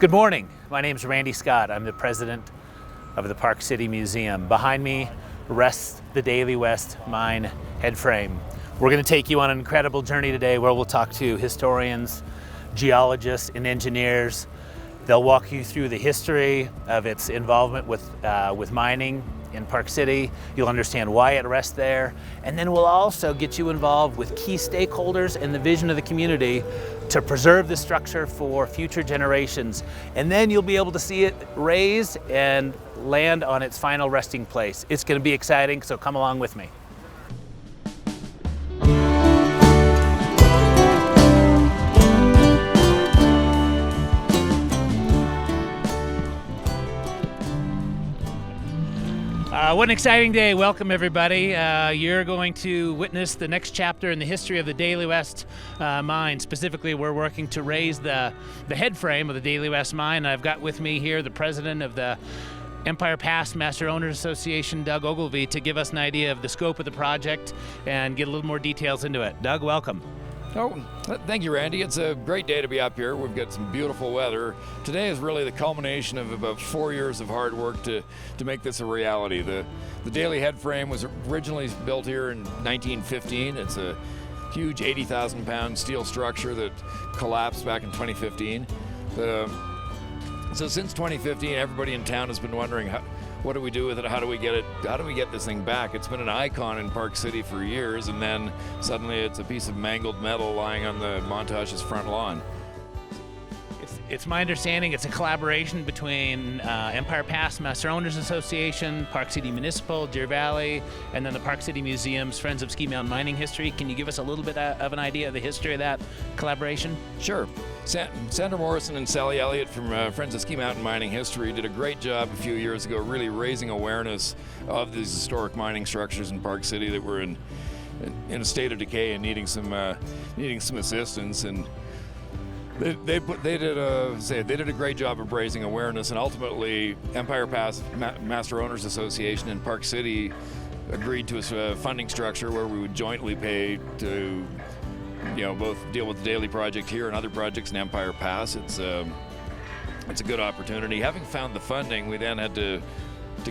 Good morning. My name is Randy Scott. I'm the president of the Park City Museum. Behind me rests the Daly West Mine headframe. We're going to take you on an incredible journey today where we'll talk to historians, geologists, and engineers. They'll walk you through the history of its involvement with mining in Park City. You'll understand why it rests there. And then we'll also get you involved with key stakeholders and the vision of the community to preserve the structure for future generations. And then you'll be able to see it raise and land on its final resting place. It's going to be exciting, so come along with me. What an exciting day. Welcome everybody. You're going to witness the next chapter in the history of the Daly West Mine. Specifically, we're working to raise the headframe of the Daly West Mine. I've got with me here the president of the Empire Pass Master Owners Association, Doug Ogilvie, to give us an idea of the scope of the project and get a little more details into it. Doug, welcome. Oh, thank you, Randy. It's a great day to be up here. We've got some beautiful weather. Today is really the culmination of about 4 years of hard work to make this a reality. The Daly headframe was originally built here in 1915. It's a huge 80,000 pound steel structure that collapsed back in 2015. So since 2015, everybody in town has been wondering, what do we do with it? How do we get this thing back? It's been an icon in Park City for years, and then suddenly it's a piece of mangled metal lying on the Montage's front lawn. It's my understanding it's a collaboration between Empire Pass Master Owners Association, Park City Municipal, Deer Valley, and then the Park City Museum's Friends of Ski Mountain Mining History. Can you give us a little bit of an idea of the history of that collaboration? Sure. Sandra Morrison and Sally Elliott from Friends of Ski Mountain Mining History did a great job a few years ago really raising awareness of these historic mining structures in Park City that were in a state of decay and needing some assistance. And they did a great job of raising awareness, and ultimately Empire Pass Master Owners Association in Park City agreed to a funding structure where we would jointly pay to both deal with the Daly project here and other projects in Empire Pass. It's a good opportunity. Having found the funding, we then had to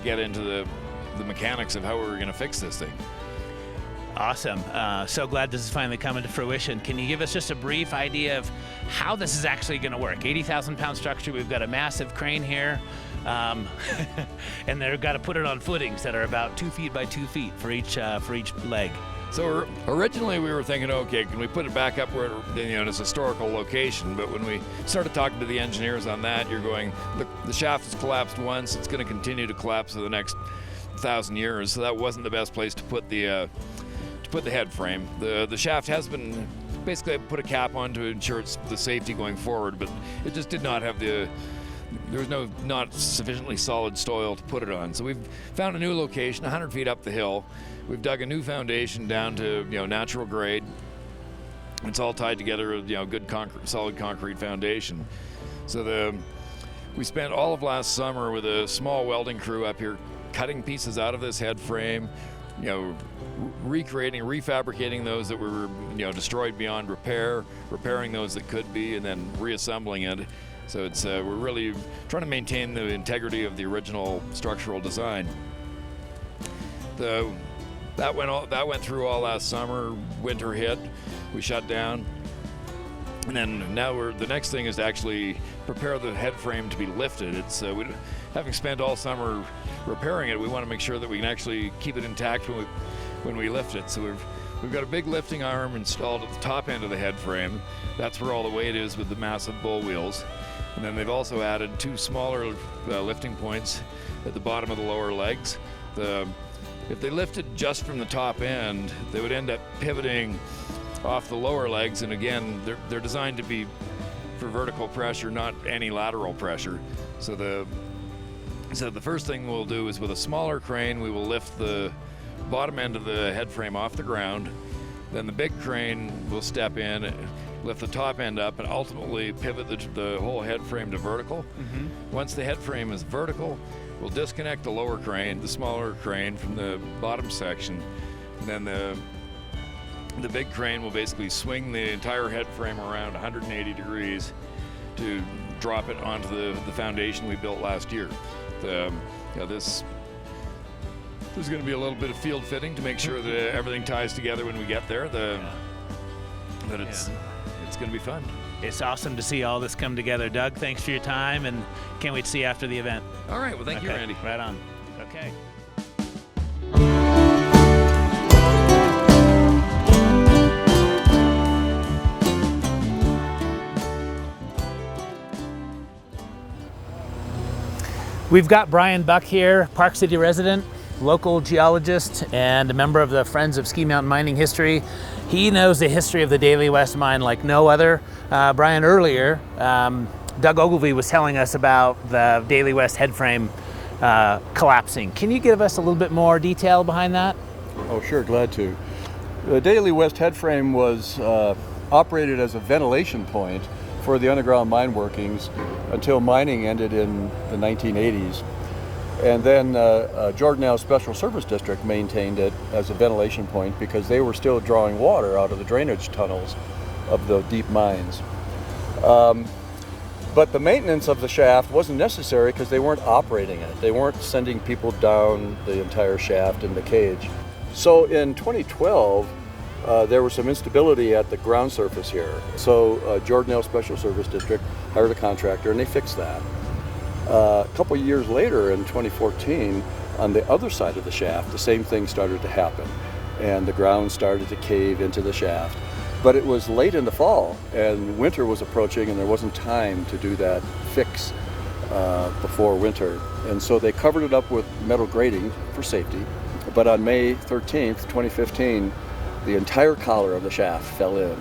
get into the mechanics of how we were going to fix this thing. Awesome. So glad this is finally coming to fruition. Can you give us just a brief idea of how this is actually going to work? 80,000 pound structure, we've got a massive crane here, and they've got to put it on footings that are about 2 feet by 2 feet for each leg. So originally we were thinking, okay, can we put it back up where in its historical location? But when we started talking to the engineers on that, you're going, the shaft has collapsed once, it's going to continue to collapse for the next 1,000 years. So that wasn't the best place to put the headframe. The shaft has been basically put a cap on to ensure it's the safety going forward, but it just did not have there was not sufficiently solid soil to put it on. So we've found a new location 100 feet up the hill. We've dug a new foundation down to natural grade. It's all tied together with good solid concrete foundation. So we spent all of last summer with a small welding crew up here cutting pieces out of this headframe, recreating, refabricating those that were destroyed beyond repair, repairing those that could be, and then reassembling it. So it's we're really trying to maintain the integrity of the original structural design. That went through all last summer. Winter hit, we shut down, and then now the next thing is to actually prepare the headframe to be lifted. It's having spent all summer repairing it, we want to make sure that we can actually keep it intact when we lift it. So we've got a big lifting arm installed at the top end of the headframe. That's where all the weight is with the massive bull wheels. And then they've also added 2 smaller lifting points at the bottom of the lower legs. If they lifted just from the top end, they would end up pivoting off the lower legs, and again, they're designed to be for vertical pressure, not any lateral pressure. So the first thing we'll do is with a smaller crane, we will lift the bottom end of the headframe off the ground. Then the big crane will step in, lift the top end up, and ultimately pivot the whole headframe to vertical. Mm-hmm. Once the headframe is vertical, we'll disconnect the lower crane, the smaller crane, from the bottom section. And then the big crane will basically swing the entire headframe around 180 degrees to drop it onto the foundation we built last year. There's going to be a little bit of field fitting to make sure that everything ties together when we get there. But it's going to be fun. It's awesome to see all this come together. Doug, thanks for your time, and can't wait to see you after the event. All right. Well, thank you, Randy. Right on. Okay. We've got Brian Buck here, Park City resident, local geologist, and a member of the Friends of Ski Mountain Mining History. He knows the history of the Daly West Mine like no other. Brian, earlier, Doug Ogilvie was telling us about the Daly West headframe collapsing. Can you give us a little bit more detail behind that? Oh, sure, glad to. The Daly West headframe was operated as a ventilation point for the underground mine workings until mining ended in the 1980s. And then Jordanelle Special Service District maintained it as a ventilation point because they were still drawing water out of the drainage tunnels of the deep mines. But the maintenance of the shaft wasn't necessary because they weren't operating it. They weren't sending people down the entire shaft in the cage. So in 2012, there was some instability at the ground surface here. So Jordanelle Special Service District hired a contractor and they fixed that. A couple of years later in 2014, on the other side of the shaft, the same thing started to happen. And the ground started to cave into the shaft. But it was late in the fall and winter was approaching and there wasn't time to do that fix before winter. And so they covered it up with metal grating for safety. But on May 13th, 2015, the entire collar of the shaft fell in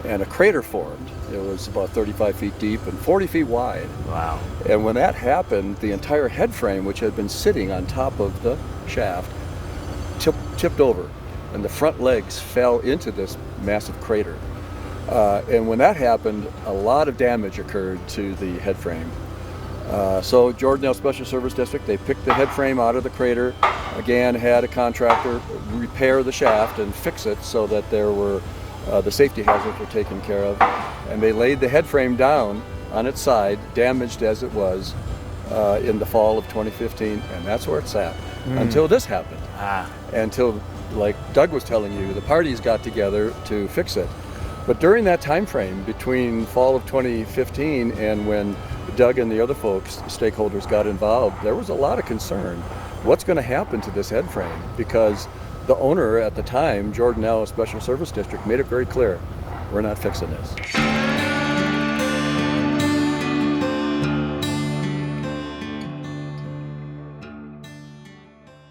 and a crater formed. It was about 35 feet deep and 40 feet wide. Wow. And when that happened, the entire head frame, which had been sitting on top of the shaft, tipped over and the front legs fell into this massive crater. And when that happened, a lot of damage occurred to the head frame. So Jordanelle Special Service District, they picked the head frame out of the crater, again had a contractor repair the shaft and fix it so that there were the safety hazards were taken care of, and they laid the head frame down on its side, damaged as it was, in the fall of 2015, and that's where it's at until this happened. Until, like Doug was telling you, the parties got together to fix it. But during that time frame between fall of 2015 and when Doug and the other folks, stakeholders, got involved, there was a lot of concern. What's going to happen to this head frame? Because the owner at the time, Jordanelle Special Service District, made it very clear, we're not fixing this.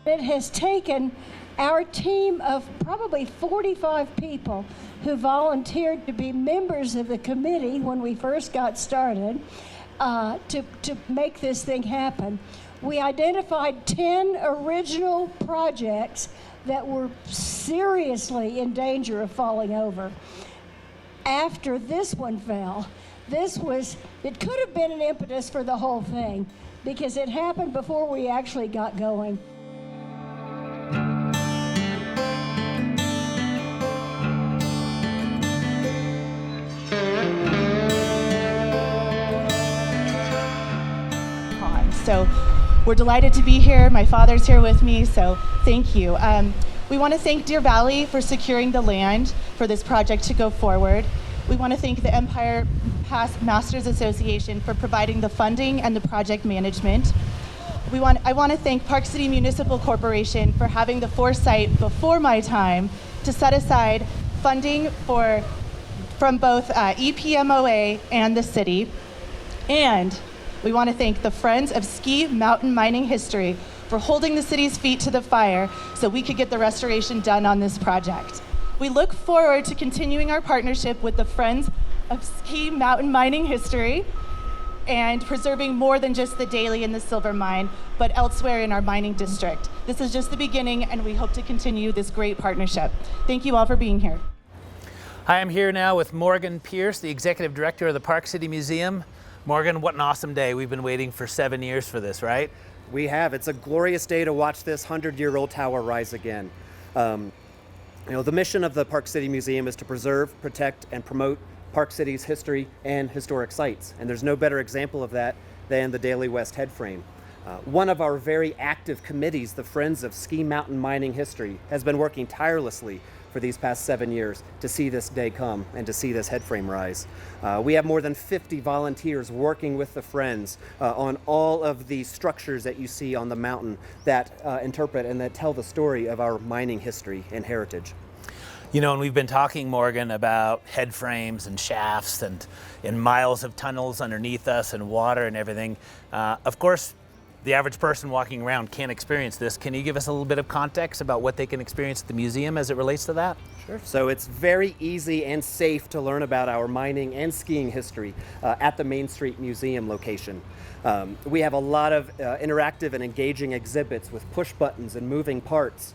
It has taken our team of probably 45 people who volunteered to be members of the committee when we first got started to make this thing happen. We identified 10 original projects that were seriously in danger of falling over. After this one fell, it could have been an impetus for the whole thing because it happened before we actually got going. So we're delighted to be here. My father's here with me, so thank you. We want to thank Deer Valley for securing the land for this project to go forward. We want to thank the Empire Pass Masters Association for providing the funding and the project management. I want to thank Park City Municipal Corporation for having the foresight before my time to set aside funding from both EPMOA and the city. And we want to thank the Friends of Ski Mountain Mining History for holding the city's feet to the fire so we could get the restoration done on this project. We look forward to continuing our partnership with the Friends of Ski Mountain Mining History and preserving more than just the Daly and the silver mine, but elsewhere in our mining district. This is just the beginning, and we hope to continue this great partnership. Thank you all for being here. Hi, I'm here now with Morgan Pierce, the Executive Director of the Park City Museum. Morgan, what an awesome day. We've been waiting for 7 years for this, right? We have. It's a glorious day to watch this 100-year-old tower rise again. The mission of the Park City Museum is to preserve, protect, and promote Park City's history and historic sites. And there's no better example of that than the Daly West Headframe. One of our very active committees, the Friends of Ski Mountain Mining History, has been working tirelessly for these past 7 years to see this day come and to see this headframe rise. We have more than 50 volunteers working with the Friends on all of the structures that you see on the mountain that interpret and that tell the story of our mining history and heritage. You know, and we've been talking, Morgan, about headframes and shafts and miles of tunnels underneath us and water and everything. Of course, the average person walking around can't experience this. Can you give us a little bit of context about what they can experience at the museum as it relates to that? Sure. So it's very easy and safe to learn about our mining and skiing history at the Main Street Museum location. We have a lot of interactive and engaging exhibits with push buttons and moving parts.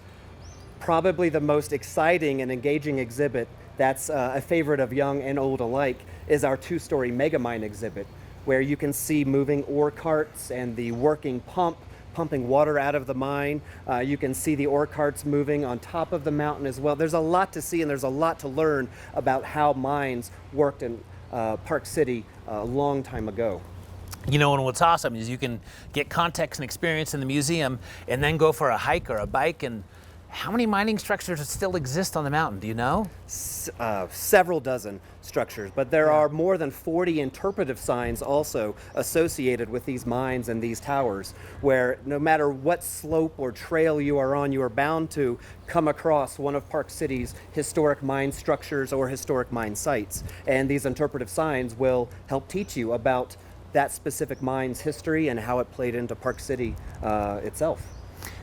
Probably the most exciting and engaging exhibit that's a favorite of young and old alike is our two-story Megamind exhibit, where you can see moving ore carts and the working pump pumping water out of the mine. You can see the ore carts moving on top of the mountain as well. There's a lot to see and there's a lot to learn about how mines worked in Park City a long time ago. You know, and what's awesome is you can get context and experience in the museum and then go for a hike or a bike. And how many mining structures still exist on the mountain, do you know? Several dozen structures, but there are more than 40 interpretive signs also associated with these mines and these towers, where no matter what slope or trail you are on, you are bound to come across one of Park City's historic mine structures or historic mine sites. And these interpretive signs will help teach you about that specific mine's history and how it played into Park City itself.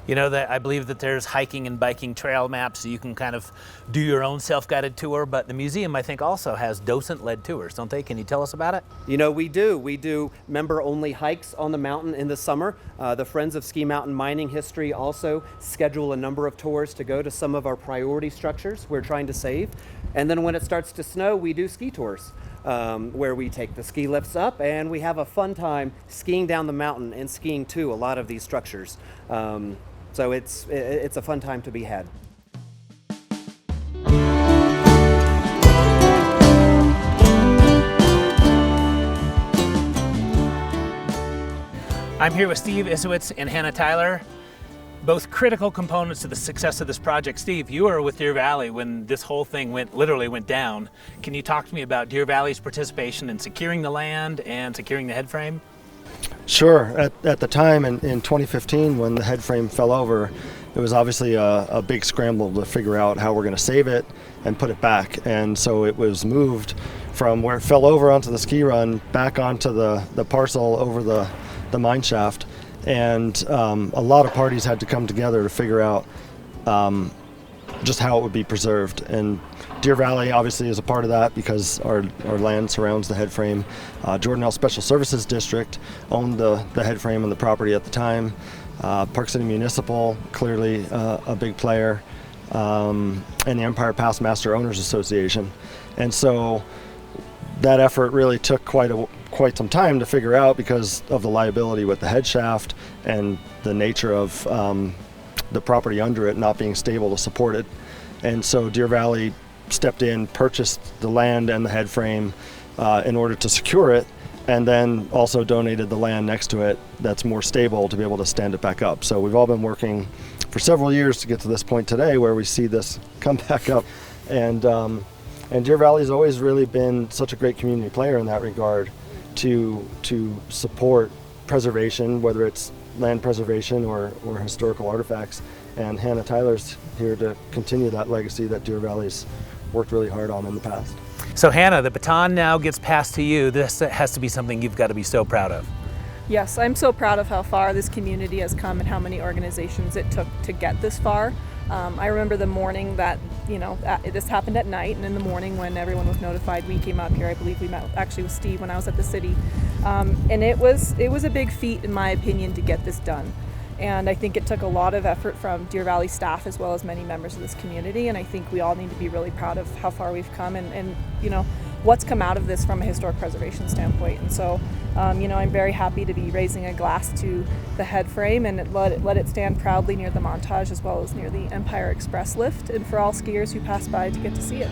You know, that I believe that there's hiking and biking trail maps, so you can kind of do your own self-guided tour, but the museum, I think, also has docent-led tours, don't they? Can you tell us about it? You know, we do. We do member-only hikes on the mountain in the summer. The Friends of Ski Mountain Mining History also schedule a number of tours to go to some of our priority structures we're trying to save. And then when it starts to snow, we do ski tours, where we take the ski lifts up and we have a fun time skiing down the mountain and skiing to a lot of these structures. So it's a fun time to be had. I'm here with Steve Isowitz and Hannah Tyler, both critical components to the success of this project. Steve, you were with Deer Valley when this whole thing literally went down. Can you talk to me about Deer Valley's participation in securing the land and securing the headframe? Sure. At the time in 2015 when the headframe fell over, it was obviously a big scramble to figure out how we're going to save it and put it back. And so it was moved from where it fell over onto the ski run back onto the parcel over the mine shaft. And a lot of parties had to come together to figure out just how it would be preserved. And Deer Valley obviously is a part of that because our land surrounds the headframe. Jordanelle Special Services District owned the headframe and the property at the time. Park City Municipal, clearly a big player, and the Empire Pass Master Owners Association. And so that effort really took quite some time to figure out because of the liability with the head shaft and the nature of the property under it not being stable to support it. And so Deer Valley stepped in, purchased the land and the headframe in order to secure it, and then also donated the land next to it that's more stable to be able to stand it back up. So we've all been working for several years to get to this point today where we see this come back up. And Deer Valley's always really been such a great community player in that regard to support preservation, whether it's land preservation or historical artifacts. And Hannah Tyler's here to continue that legacy that Deer Valley's worked really hard on in the past. So Hannah, the baton now gets passed to you. This has to be something you've got to be so proud of. Yes, I'm so proud of how far this community has come and how many organizations it took to get this far. I remember the morning that, this happened at night, and in the morning when everyone was notified, we came up here. I believe we met actually with Steve when I was at the city. And it was a big feat, in my opinion, to get this done. And I think it took a lot of effort from Deer Valley staff as well as many members of this community. And I think we all need to be really proud of how far we've come and what's come out of this from a historic preservation standpoint. And so, I'm very happy to be raising a glass to the headframe and let it stand proudly near the Montage as well as near the Empire Express lift, and for all skiers who pass by to get to see it.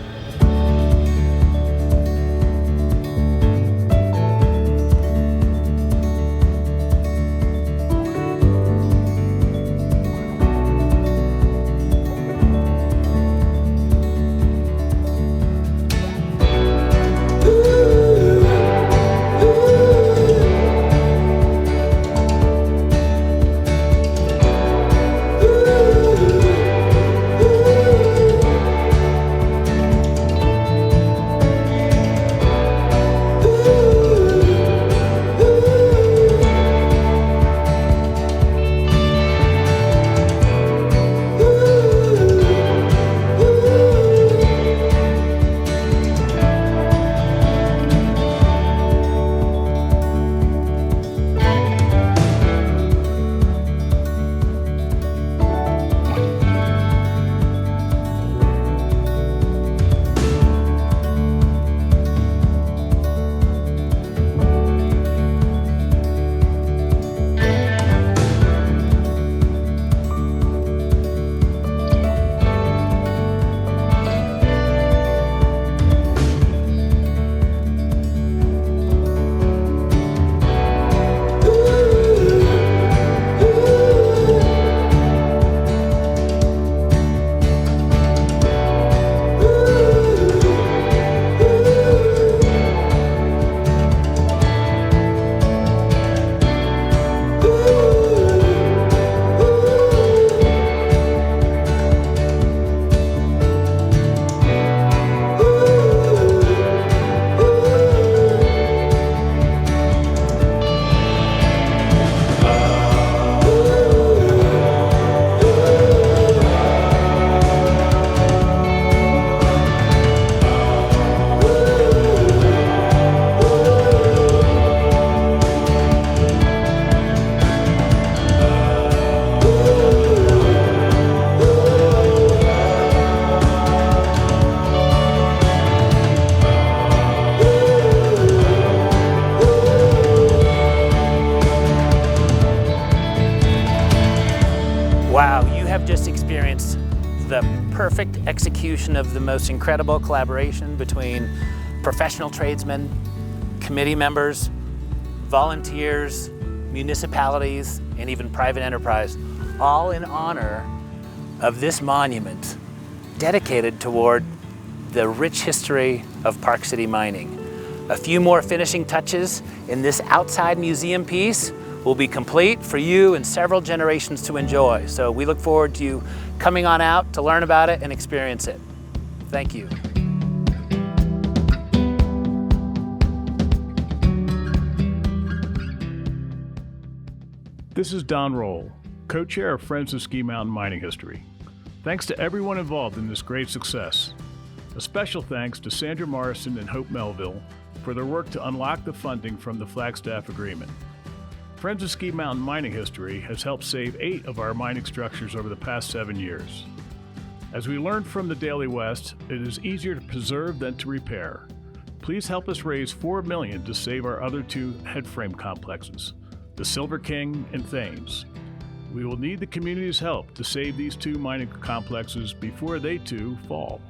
the perfect execution of the most incredible collaboration between professional tradesmen, committee members, volunteers, municipalities, and even private enterprise, all in honor of this monument dedicated toward the rich history of Park City mining. A few more finishing touches in this outside museum piece will be complete for you and several generations to enjoy. So we look forward to you coming on out to learn about it and experience it. Thank you. This is Don Roll, co-chair of Friends of Ski Mountain Mining History. Thanks to everyone involved in this great success. A special thanks to Sandra Morrison and Hope Melville for their work to unlock the funding from the Flagstaff Agreement. Friends of Ski Mountain Mining History has helped save 8 of our mining structures over the past 7 years. As we learned from the Daly West, it is easier to preserve than to repair. Please help us raise $4 million to save our other 2 headframe complexes, the Silver King and Thames. We will need the community's help to save these 2 mining complexes before they too fall.